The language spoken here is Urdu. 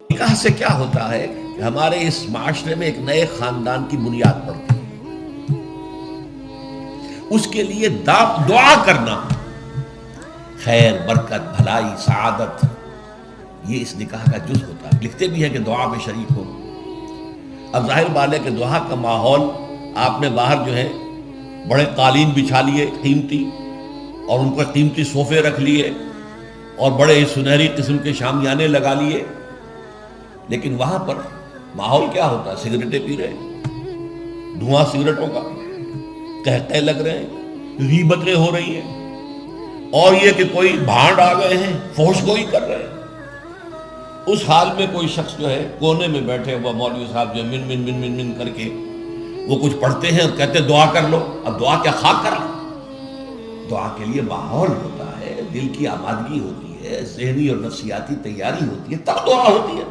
نکاح سے کیا ہوتا ہے کہ ہمارے اس معاشرے میں ایک نئے خاندان کی بنیاد پڑتی ہے. اس کے لیے دعا کرنا، خیر، برکت، بھلائی، سعادت، یہ اس نکاح کا جز ہوتا ہے. لکھتے بھی ہیں کہ دعا میں شریک ہو. اب ظاہر بات ہے کہ دعا کا ماحول آپ نے باہر جو ہے بڑے قالین بچھا لیے قیمتی، اور ان پر قیمتی صوفے رکھ لیے، اور بڑے سنہری قسم کے شامیانے لگا لیے، لیکن وہاں پر ماحول کیا ہوتا ہے؟ سگریٹیں پی رہے ہیں، دھواں سگریٹوں کا، قہقہے لگ رہے ہیں، غیبتیں ہو رہی ہیں، اور یہ کہ کوئی بھانڈ آ گئے ہیں، فحش گوئی کر رہے ہیں. اس حال میں کوئی شخص جو ہے کونے میں بیٹھے ہوا مولوی صاحب جو من من من من من کر کے وہ کچھ پڑھتے ہیں اور کہتے ہیں دعا کر لو. اب دعا کیا خاک کر لو؟ دعا کے لیے ماحول ہوتا ہے، دل کی آمادگی ہوتی ہے، ذہنی اور نفسیاتی تیاری ہوتی ہے، تب دعا ہوتی ہے.